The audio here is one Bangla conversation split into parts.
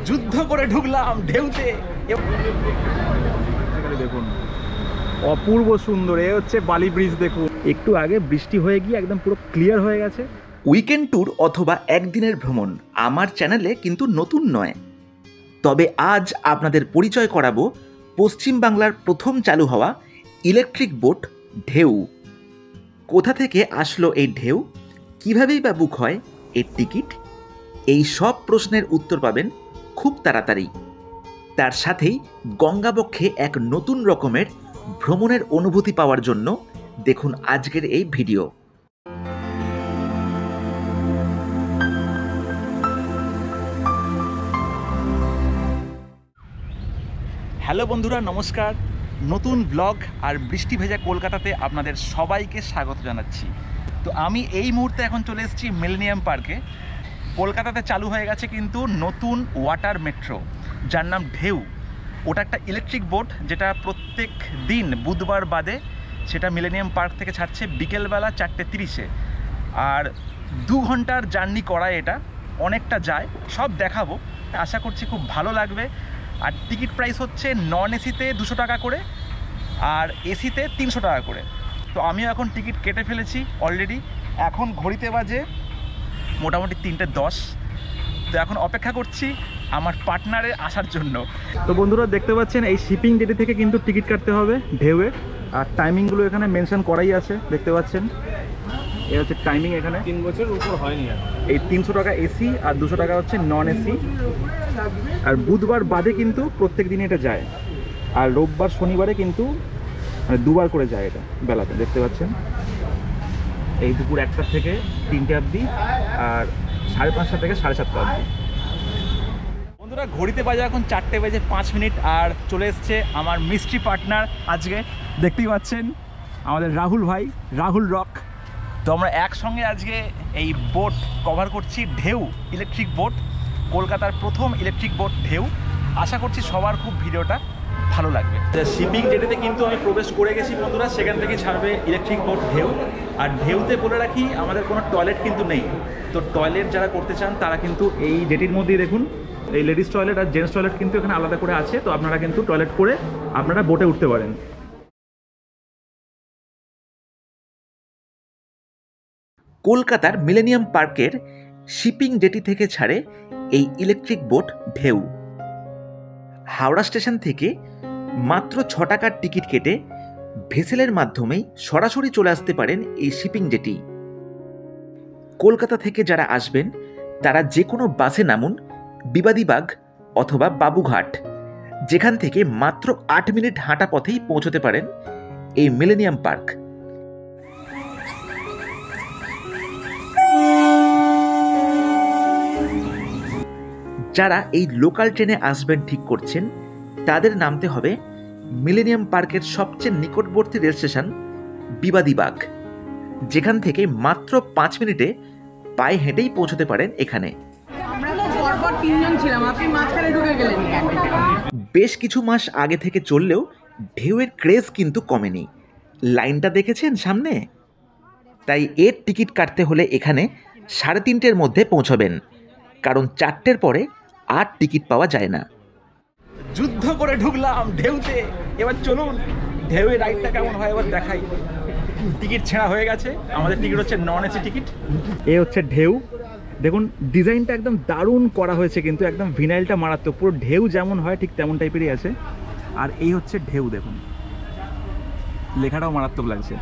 যুদ্ধ করে ঢুকলাম ঢেউতে। দেখুন অপূর্ব সুন্দর, এ হচ্ছে বালি ব্রিজ। দেখুন একটু আগে বৃষ্টি হয়ে গিয়ে একদম পুরো ক্লিয়ার হয়ে গেছে। উইকেন্ড ট্যুর অথবা একদিনের ভ্রমণ আমার চ্যানেলে কিন্তু নতুন নয়, তবে আজ আপনাদের পরিচয় করাবো পশ্চিম বাংলার প্রথম চালু হওয়া ইলেকট্রিক বোট ঢেউ। কোথা থেকে আসলো এই ঢেউ, কীভাবেই বা বুক হয় এর টিকিট, এই সব প্রশ্নের উত্তর পাবেন খুব তাড়াতাড়ি। তার সাথেই গঙ্গাবক্ষে এক নতুন রকমের ভ্রমণের অনুভূতি পাওয়ার জন্য দেখুন আজকের এই ভিডিও। হ্যালো বন্ধুরা, নমস্কার। নতুন ব্লগ আর বৃষ্টি ভেজা কলকাতাতে আপনাদের সবাইকে স্বাগত জানাচ্ছি। তো আমি এই মুহূর্তে এখন চলে এসেছি মিলেনিয়াম পার্কে। কলকাতাতে চালু হয়ে গেছে কিন্তু নতুন ওয়াটার মেট্রো, যার নাম ঢেউ। ওটা একটা ইলেকট্রিক বোট, যেটা প্রত্যেক দিন বুধবার বাদে সেটা মিলেনিয়াম পার্ক থেকে ছাড়ছে বিকেলবেলা 4:30-এ। আর 2 ঘন্টার জার্নি করায় এটা, অনেকটা যায়, সব দেখাবো। আশা করছি খুব ভালো লাগবে। আর টিকিট প্রাইস হচ্ছে নন এসিতে 200 টাকা করে আর এসিতে 300 টাকা করে। তো আমিও এখন টিকিট কেটে ফেলেছি অলরেডি। এখন ঘড়িতে বাজে মোটামুটি 3:10। তো এখন অপেক্ষা করছি আমার পার্টনারের আসার জন্য। তো বন্ধুরা দেখতে পাচ্ছেন এই শিপিং জেটি থেকে কিন্তু টিকিট কাটতে হবে ঢেউয়ের। আর টাইমিংগুলো এখানে মেনশন করাই আছে, দেখতে পাচ্ছেন। এ হচ্ছে টাইমিং, এখানে 3 বছর উপর হয়নি। এই 300 টাকা এসি আর 200 টাকা হচ্ছে নন এসি। আর বুধবার বাদে কিন্তু প্রত্যেক দিন এটা যায়। আর রোববার শনিবারে কিন্তু মানে 2বার করে যায় এটা বেলাতে, দেখতে পাচ্ছেন। এই দুপুর 1টা থেকে 3টে অবধি আর 5:30 থেকে 7:30 অবধি। বন্ধুরা ঘড়িতে বাজে এখন 4:05 আর চলে এসছে আমার মিস্ট্রি পার্টনার আজকে, দেখতেই পাচ্ছেন আমাদের রাহুল ভাই, রাহুল রক। তো আমরা একসঙ্গে আজকে এই বোট কভার করছি, ঢেউ ইলেকট্রিক বোট, কলকাতার প্রথম ইলেকট্রিক বোট ঢেউ। আশা করছি সবার খুব ভিডিওটা ভালো লাগবে। শিপিং জেটিতে কিন্তু আমি প্রবেশ করে গেছি বন্ধুরা, সেখান থেকে ছাড়বে ইলেকট্রিক বোট ঢেউ। আর ঢেউতে বলে রাখি আমাদের কোনো টয়লেট কিন্তু নেই। তো টয়লেট যারা করতে চান তারা কিন্তু এই জেটির মধ্যেই দেখুন, এই লেডিস টয়লেট আর জেন্টস টয়লেট কিন্তু এখানে আলাদা করে আছে। তো আপনারা কিন্তু টয়লেট করে আপনারা বোটে উঠতে পারেন। কলকাতার মিলেনিয়াম পার্কের শিপিং জেটি থেকে ছাড়ে এই ইলেকট্রিক বোট ঢেউ। হাওড়া স্টেশন থেকে মাত্র 6 টাকার টিকিট কেটে ভেসেলের মাধ্যমেই সরাসরি চলে আসতে পারেন এই শিপিং জেটি। কলকাতা থেকে যারা আসবেন তারা যে কোনো বাসে নামুন বিবাদীবাগ অথবা বাবুঘাট, যেখান থেকে মাত্র 8 মিনিট হাঁটা পথেই পৌঁছতে পারেন এই মিলেনিয়াম পার্ক। যারা এই লোকাল ট্রেনে আসবেন ঠিক করছেন তাদের নামতে হবে মিলেনিয়াম পার্কের সবচেয়ে নিকটবর্তী রেল স্টেশন বিবাদীবাগ, যেখান থেকে মাত্র 5 মিনিটে পায়ে হেঁটেই পৌঁছতে পারেন এখানে। বেশ কিছু মাস আগে থেকে চললেও ঢেউয়ের ক্রেজ কিন্তু কমেনি। লাইনটা দেখেছেন সামনে? তাই এর টিকিট কাটতে হলে এখানে 3:30-এর মধ্যে পৌঁছবেন, কারণ 4টের পরে আর টিকিট পাওয়া যায় না। যুদ্ধ করে ঢুকলাম ঢেউতে, এবার চলুন ঢেউয়ের রাইডটা কেমন হয় এবার দেখাই। টিকিট ছেঁড়া হয়ে গেছে, আমাদের টিকিট হচ্ছে নন এসি টিকিট। এ হচ্ছে ঢেউ, দেখুন ডিজাইনটা একদম দারুণ করা হয়েছে, কিন্তু একদম ভিনাইলটা মারাত্মক, পুরো ঢেউ যেমন হয় ঠিক তেমন টাইপেরই আছে। আর এই হচ্ছে ঢেউ, দেখুন লেখাটাও মারাত্মক লাগছে।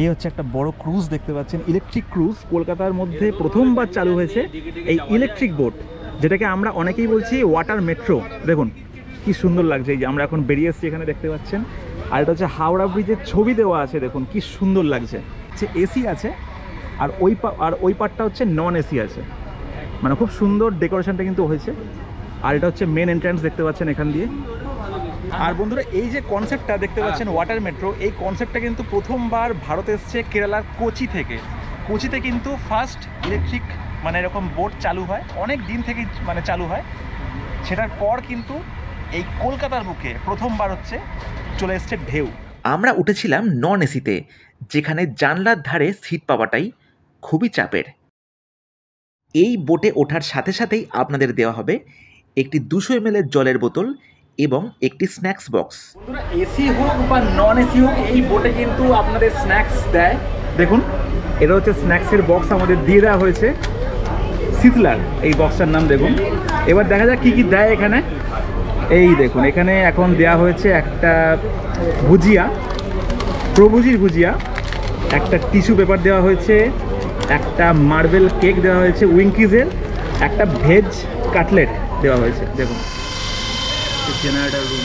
এই হচ্ছে একটা বড় ক্রুজ, দেখতে পাচ্ছেন ইলেকট্রিক ক্রুজ। কলকাতার মধ্যে প্রথমবার চালু হয়েছে এই ইলেকট্রিক বোট, যেটাকে আমরা অনেকেই বলছি ওয়াটার মেট্রো। দেখুন কি সুন্দর লাগছে, এই যে আমরা এখন বেরিয়ে এসেছি এখানে, দেখতে পাচ্ছেন। আর এটা হচ্ছে হাওড়া ব্রিজের ছবি দেওয়া আছে, দেখুন কি সুন্দর লাগছে। এসি আছে আর ওই পার্টটা হচ্ছে নন এসি আছে, মানে খুব সুন্দর ডেকোরেশনটা কিন্তু হয়েছে। আর এটা হচ্ছে মেন এন্ট্রান্স, দেখতে পাচ্ছেন এখান দিয়ে। আর বন্ধুরা এই যে কনসেপ্টটা দেখতে পাচ্ছেন ওয়াটার মেট্রো, এই কনসেপ্টটা কিন্তু প্রথমবার ভারতে এসছে কেরালার কোচি থেকে। কোচিতে কিন্তু ফার্স্ট ইলেকট্রিক মানে এরকম বোট চালু হয়, অনেক দিন থেকেই মানে চালু হয়। সেটার পর কিন্তু এই কলকাতার বুকে প্রথমবার হচ্ছে চলে এসছে ঢেউ। আমরা উঠেছিলাম নন এসিতে, যেখানে জানলার ধারে সিট পাওয়াটাই খুবই চাপের। এই বোটে ওঠার সাথে সাথেই আপনাদের দেওয়া হবে একটি 200 ml জলের বোতল এবং একটি স্ন্যাক্স বক্স। এসি হোক বা নন এসি হোক, এই বোটে কিন্তু আপনাদের স্ন্যাক্স দেয়। দেখুন, এটা হচ্ছে স্ন্যাক্সের বক্স আমাদের দিয়ে দেওয়া হয়েছে, শীতলার এই বক্সটার নাম। দেখুন, এবার দেখা যাক কী কী দেয় এখানে। এই দেখুন, এখানে এখন দেয়া হয়েছে একটা ভুজিয়া, প্রভুজির ভুজিয়া, একটা টিস্যু পেপার দেওয়া হয়েছে, একটা মার্বেল কেক দেওয়া হয়েছে উইঙ্কিজের, একটা ভেজ কাটলেট দেওয়া হয়েছে। দেখুন, জেনারেটর রুম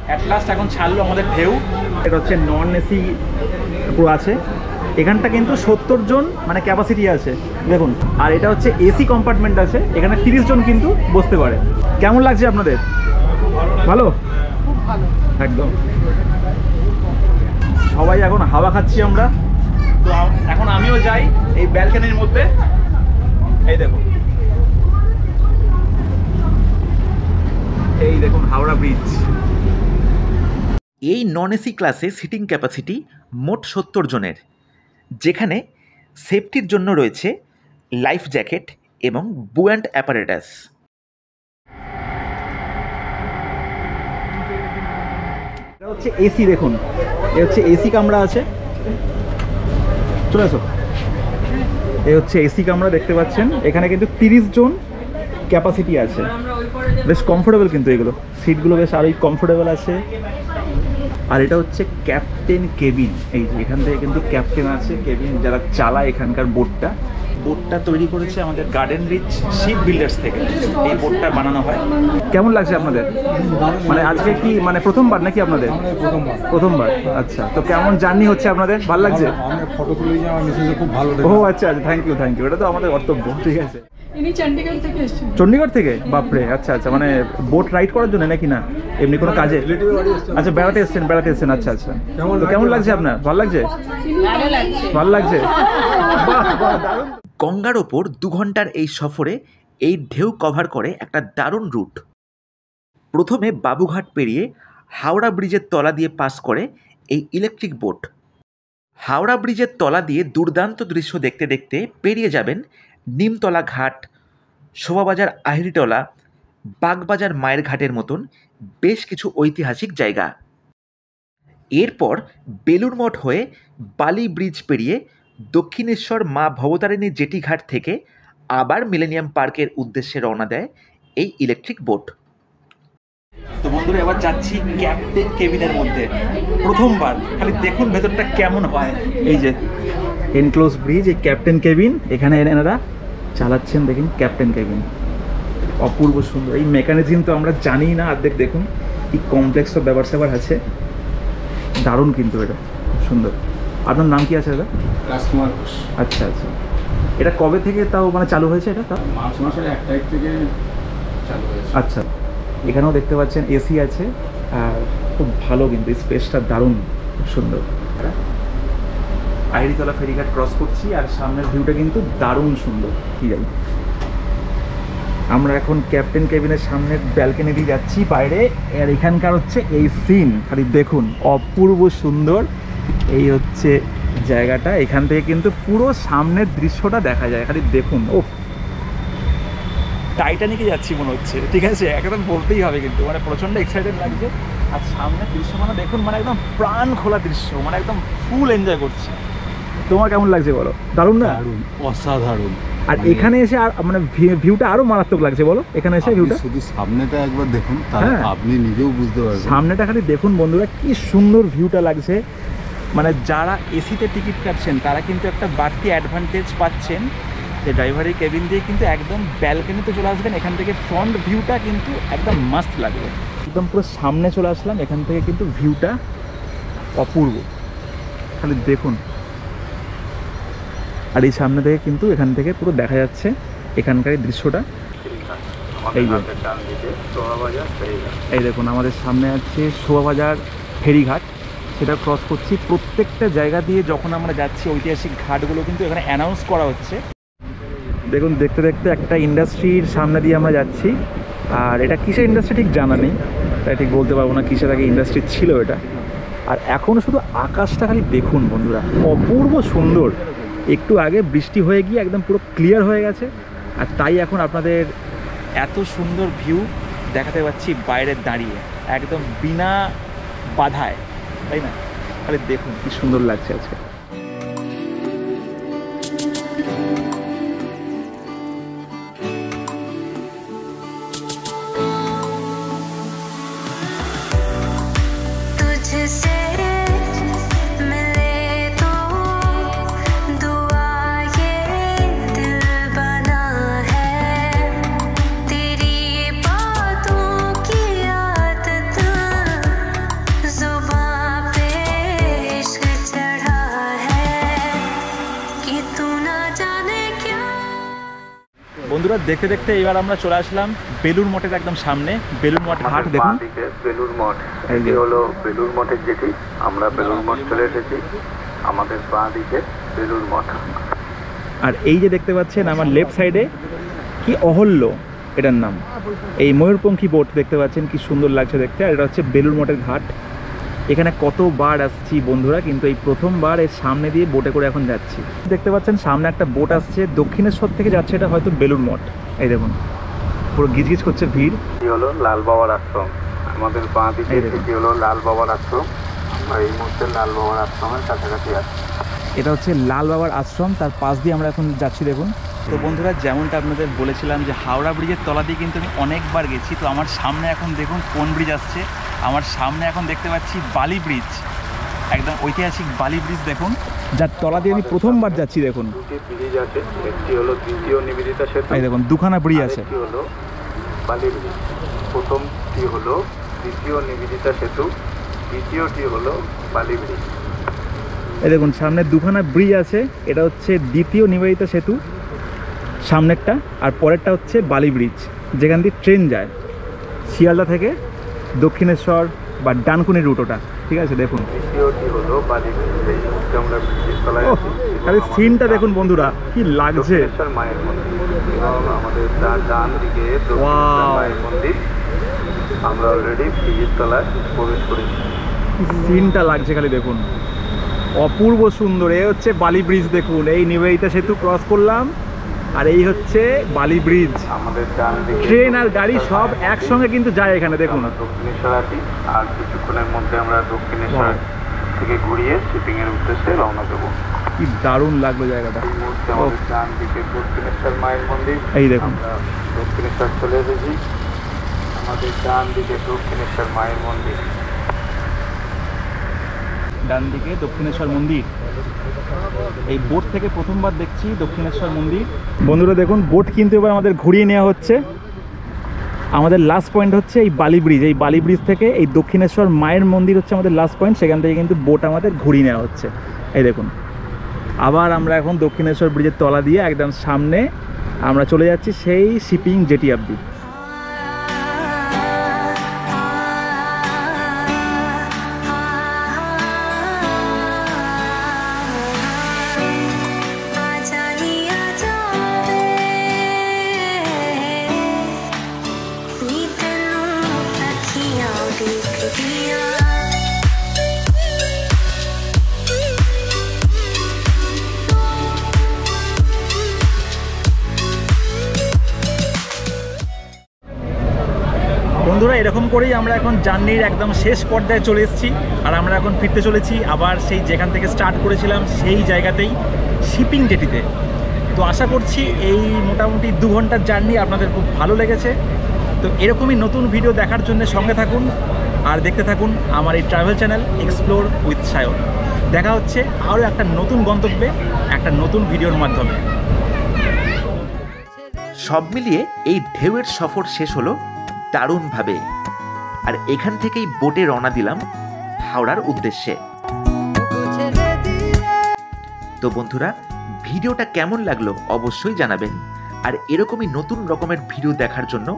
অ্যাট লাস্ট এখন ছাড়লো আমাদের ঢেউ। এটা হচ্ছে নন এসি পুরো আছে, এখানটা কিন্তু 70 জন মানে ক্যাপাসিটি আছে দেখুন। আর এটা হচ্ছে এসি কম্পার্টমেন্ট আছে, এখানে 30 জন কিন্তু বসতে পারে। কেমন লাগছে আপনাদের? ভালো, খুব ভালো একদম। সবাই এখন হাওয়া খাচ্ছি আমরা। তো এখন আমিও যাই এই ব্যালকনির মধ্যে। এই দেখুন, এই দেখুন হাওড়া ব্রিজ। এই নন এসি ক্লাসে সিটিং ক্যাপাসিটি মোট 70 জনের, যেখানে সেফটির জন্য রয়েছে লাইফ জ্যাকেট এবং বুয়ান্ট অ্যাপারেটাস। এটা হচ্ছে এসি, দেখুন এ হচ্ছে এসি কামরা আছে, চলে আসো। এই হচ্ছে এসি কামরা দেখতে পাচ্ছেন, এখানে কিন্তু 30 জন ক্যাপাসিটি আছে। বেশ কমফোর্টেবল কিন্তু এগুলো, সিটগুলো বেশ আরোই কমফোর্টেবল আছে। আর এটা হচ্ছে ক্যাপ্টেন কেবিন, এই যে এখান থেকে কিন্তু ক্যাপ্টেন আছে, কেবিন যারা চালায় এখানকার বোটটা। বোটটা তৈরি করেছে আমাদের গার্ডেন রিচ শিপ বিল্ডার্স থেকে, এই বোটটা বানানো হয়। কেমন লাগছে আপনাদের? মানে আজকে কি মানে প্রথমবার নাকি আপনাদের? প্রথমবার। আচ্ছা, তো কেমন জার্নি হচ্ছে আপনাদের? ভালো লাগছে? ফটো তুলে আমার মেসেজে খুব ভালো। ও আচ্ছা আচ্ছা, থ্যাংক ইউ থ্যাংক ইউ, এটা তো আমাদের কর্তব্য। ঠিক আছে। ইনি চণ্ডীগড় থেকে এসেছেন। চণ্ডীগড় থেকে? বাপরে, আচ্ছা আচ্ছা, মানে বোট রাইড করার জন্য নাকি না এমনি কোনো কাজে? আচ্ছা, বেড়াতে এসেছেন। আচ্ছা আচ্ছা, তো কেমন লাগছে আপনার? ভালো লাগছে? ভালো লাগছে। ভালো লাগছে, বাহ বাহ, দারুণ। গঙ্গার ওপর 2 ঘন্টার এই সফরে এই ঢেউ কভার করে একটা দারুণ রুট। প্রথমে বাবুঘাট পেরিয়ে হাওড়া ব্রিজের তলা দিয়ে পাস করে এই ইলেকট্রিক বোট। হাওড়া ব্রিজের তলা দিয়ে দুর্দান্ত দৃশ্য দেখতে দেখতে পেরিয়ে যাবেন নিমতলা ঘাট, শোভাবাজার আহিরিটলা, বাগবাজার মায়ের ঘাটের মতন বেশ কিছু ঐতিহাসিক জায়গা। এরপর বেলুড় মঠ হয়ে বালি ব্রিজ পেরিয়ে দক্ষিণেশ্বর মা ভবতারিণী জেটি ঘাট থেকে আবার মিলেনিয়াম পার্কের উদ্দেশ্যে রওনা দেয় এই ইলেকট্রিক বোট। তো বন্ধুরা, এবার যাচ্ছি ক্যাপ্টেন কেবিনের মধ্যে, প্রথমবার। খালি দেখুন ভেতরটা কেমন হয়। এই যে এনক্লোজ ব্রিজ, এই ক্যাপ্টেন কেবিন, এখানে এনারা চালাচ্ছেন। দেখুন ক্যাপ্টেন কেবিন, অপূর্ব সুন্দর। এই মেকানিজম তো আমরা জানি না অর্ধেক। দেখুন কি কমপ্লেক্স সব ব্যাপার স্যাপার আছে, দারুণ কিন্তু, এটা খুব সুন্দর। আপনার নাম কি আছে দাদা? কাস্টমার। আচ্ছা আচ্ছা, এটা কবে থেকে তাও মানে চালু হয়েছে এটা? মার্চ মাসের 1 তারিখ থেকে চালু হয়েছে। আচ্ছা, এখানেও দেখতে পাচ্ছেন এসি আছে, আর খুব ভালো কিন্তু স্পেসটা দারুণ, খুব সুন্দর। আহিরিতলা ফেরিঘাট ক্রস করছি, আর সামনের ভিউটা কিন্তু দারুণ সুন্দর। কি যাই, আমরা এখন ক্যাপ্টেন কেবিনের সামনের ব্যালকনি দিয়ে যাচ্ছি বাইরে। আর এখানকার হচ্ছে এই সিন, খালি দেখুন, অপূর্ব সুন্দর। এই হচ্ছে জায়গাটা, এখান থেকে কিন্তু পুরো সামনের দৃশ্যটা দেখা যায়, খালি দেখুন। ও, টাইটানিকে যাচ্ছি মনে হচ্ছে। ঠিক আছে, একদম বলতেই হবে কিন্তু, মানে প্রচণ্ড এক্সাইটেড লাগছে। আর সামনের দৃশ্য মানে দেখুন, মানে একদম প্রাণ খোলা দৃশ্য, মানে একদম ফুল এনজয় করছি। তোমার কেমন লাগছে বলো? দারুণ না? দারুণ, অসাধারণ। আর এখানে এসে আর মানে ভিউটা আরো মারাত্মক লাগছে বলো। এখানে এসে ভিউটা, শুধু সামনেটা একবার দেখুন, তাহলে আপনি নিজেও বুঝতে পারবেন। সামনেটা খালি দেখুন বন্ধুরা, কি সুন্দর ভিউটা লাগছে। মানে যারা এসিতে টিকিট কাটছেন তারা কিন্তু একটা বাড়তি অ্যাডভান্টেজ পাচ্ছেন, যে ড্রাইভারের কেবিন দিয়ে কিন্তু একদম ব্যালকনিতে চলে আসবেন। এখান থেকে ফ্রন্ট ভিউটা কিন্তু একদম মাস্ট লাগবে। একদম পুরো সামনে চলে আসলাম, এখান থেকে কিন্তু ভিউটা অপূর্ব, খালি দেখুন। আর এই সামনে থেকে কিন্তু এখান থেকে পুরো দেখা যাচ্ছে এখানকার দৃশ্যটা। এই যে এই দেখুন, আমাদের সামনে আছে শোভাবাজার ফেরিঘাট, সেটা ক্রস করছি। প্রত্যেকটা জায়গা দিয়ে যখন আমরা যাচ্ছি, ঐতিহাসিক ঘাটগুলো কিন্তু এখানে অ্যানাউন্স করা হচ্ছে। দেখুন, দেখতে দেখতে একটা ইন্ডাস্ট্রির সামনে দিয়ে আমরা যাচ্ছি। আর এটা কিসের ইন্ডাস্ট্রি ঠিক জানা নেই, তাই ঠিক বলতে পারবো না কিসের আগে ইন্ডাস্ট্রি ছিল এটা। আর এখন শুধু আকাশটা খালি দেখুন বন্ধুরা, অপূর্ব সুন্দর। একটু আগে বৃষ্টি হয়ে গিয়ে একদম পুরো ক্লিয়ার হয়ে গেছে, আর তাই এখন আপনাদের এত সুন্দর ভিউ দেখাতে পাচ্ছি বাইরে দাঁড়িয়ে, একদম বিনা বাধায়, তাই না? তাহলে দেখুন কি সুন্দর লাগছে আজকে। বন্ধুরা দেখতে দেখতে এবার আমরা চলে আসলাম বেলুড় মঠের একদম সামনে। বেলুড় মঠ ঘাট দেখুন, বেলুড় মঠ, এটি হলো বেলুড় মঠের জেটি। আমরা বেলুড় মঠ চলে এসেছি, আমাদের বাঁ দিকে বেলুড় মঠ। আর এই যে দেখতে পাচ্ছেন আমার লেফট সাইডে কি অহল্য এটার নাম, এই ময়ূরপঙ্খী বোট দেখতে পাচ্ছেন কি সুন্দর লাগছে দেখতে। আর এটা হচ্ছে বেলুড় মঠের ঘাট। এখানে কতবার আসছি বন্ধুরা, কিন্তু এই প্রথমবার এর সামনে দিয়ে বোটে করে এখন যাচ্ছি। দেখতে পাচ্ছেন সামনে একটা বোট আসছে, দক্ষিণেশ্বর থেকে যাচ্ছে, এটা হয়তো বেলুড় মঠ। এই দেখুন পুরো গিজগিজ করছে ভিড়। এটি হলো লাল বাবার আশ্রম, আমাদের বাঁ দিকে এটি হলো লাল বাবার আশ্রম। আমরা এই মুহূর্তে লাল বাবার আশ্রমের কাছাকাছি আছি। এটা হচ্ছে লাল বাবার আশ্রম, তার পাশ দিয়ে আমরা এখন যাচ্ছি দেখুন। তো বন্ধুরা যেমনটা আপনাদের বলেছিলাম যে হাওড়া ব্রিজের তলা দিয়ে কিন্তু আমি অনেকবার গেছি। তো আমার সামনে এখন দেখুন কোন ব্রিজ আসছে, আমার সামনে এখন দেখতে পাচ্ছি বালি ব্রিজ, একদম ঐতিহাসিক বালি ব্রিজ দেখুন, যার তলা দিয়ে আমি প্রথমবার যাচ্ছি দেখুন। দুটি ব্রিজ আছে, একটি হলো দ্বিতীয় নিবেদিতা সেতু, এই দেখুন দুখানা ব্রিজ আছে, একটি হলো বালি ব্রিজ। প্রথমটি হলো দ্বিতীয় নিবেদিতা সেতু, দ্বিতীয়টি হলো বালি ব্রিজ। এই দেখুন সামনে দুখানা ব্রিজ আছে, এটা হচ্ছে দ্বিতীয় নিবেদিতা সেতু সামনেরটা, আর পরেরটা হচ্ছে বালি ব্রিজ, যেখান দিয়ে ট্রেন যায় শিয়ালদা থেকে দক্ষিণেশ্বর বা ডানকুনি রুট, ওটা ঠিক আছে দেখুন। দ্বিতীয়টি হলো বালি ব্রিজ। এই মুহূর্তে আমরা ব্রিজের তলায় আছি। খালি সিনটা দেখুন বন্ধুরা কি লাগছে। দক্ষিণেশ্বর মায়ের মন্দির, এবং আমাদের ডান দিকে দক্ষিণেশ্বর মায়ের মন্দির। আমরা অলরেডি ব্রিজের তলায় প্রবেশ করেছি। সিনটা লাগছে খালি দেখুন, অপূর্ব সুন্দর। এই হচ্ছে বালি ব্রিজ দেখুন, এই নিবেদিতা সেতু ক্রস করলাম, আর এই হচ্ছে বালি ব্রিজ। আমাদের ডান দিকে ট্রেন আর গাড়ি সব একসঙ্গে কিন্তু যায় এখানে দেখুন। দক্ষিণেশ্বর আছি, আর কিছুক্ষণের মধ্যে আমরা দক্ষিণেশ্বর থেকে ঘুরিয়ে শিপিং এর উদ্দেশ্যে রওনা দেবো। কি দারুণ লাগলো জায়গাটা। এই মুহূর্তে আমাদের ডান দিকে দক্ষিণেশ্বর মায়ের মন্দির, এই দেখুন আমরা দক্ষিণেশ্বর চলে এসেছি। আমাদের ডান দিকে দক্ষিণেশ্বর মায়ের মন্দির, ডান দিকে দক্ষিণেশ্বর মন্দির। এই বোট থেকে প্রথমবার দেখছি দক্ষিণেশ্বর মন্দির। বন্ধুরা দেখুন বোট কিন্তু এবার আমাদের ঘুরিয়ে নেওয়া হচ্ছে। আমাদের লাস্ট পয়েন্ট হচ্ছে এই বালি ব্রিজ, এই বালি ব্রিজ থেকে এই দক্ষিণেশ্বর মায়ের মন্দির হচ্ছে আমাদের লাস্ট পয়েন্ট, সেখান থেকে কিন্তু বোট আমাদের ঘুরিয়ে নেওয়া হচ্ছে। এই দেখুন আবার আমরা এখন দক্ষিণেশ্বর ব্রিজের তলা দিয়ে একদম সামনে আমরা চলে যাচ্ছি সেই শিপিং জেটি অবধি। বন্ধুরা এরকম করেই আমরা এখন জার্নির একদম শেষ পর্যায়ে চলে এসেছি, আর আমরা এখন ফিরতে চলেছি আবার সেই যেখান থেকে স্টার্ট করেছিলাম সেই জায়গাতেই, শিপিং জেটিতে। তো আশা করছি এই মোটামুটি 2 ঘন্টার জার্নি আপনাদের খুব ভালো লেগেছে। তো এরকমই নতুন ভিডিও দেখার জন্য সঙ্গে থাকুন আর দেখতে থাকুন আমার এই travel channel explore with Sayan. দেখা হচ্ছে আরও একটা নতুন গন্তব্যে একটা নতুন ভিডিওর মাধ্যমে। সব মিলিয়ে এই ঢেউয়ের সফর শেষ হলো দারুণভাবে, আর এখান থেকেই বোটে রওনা দিলাম হাওড়ার উদ্দেশ্যে। তো বন্ধুরা ভিডিওটা কেমন লাগলো অবশ্যই জানাবেন, আর এরকমই নতুন রকমের ভিডিও দেখার জন্য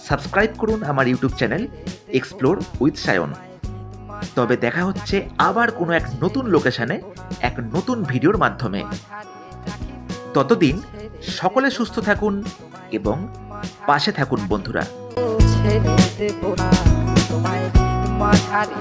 সাবস্ক্রাইব করুন আমার YouTube channel explore with Sayan. তবে দেখা হচ্ছে আবার কোনো এক নতুন লোকেশনে এক নতুন ভিডিওর মাধ্যমে। ততদিন সকলে সুস্থ থাকুন এবং পাশে থাকুন বন্ধুরা। ছেড়ে দেবো না তোমায়, মাঝারে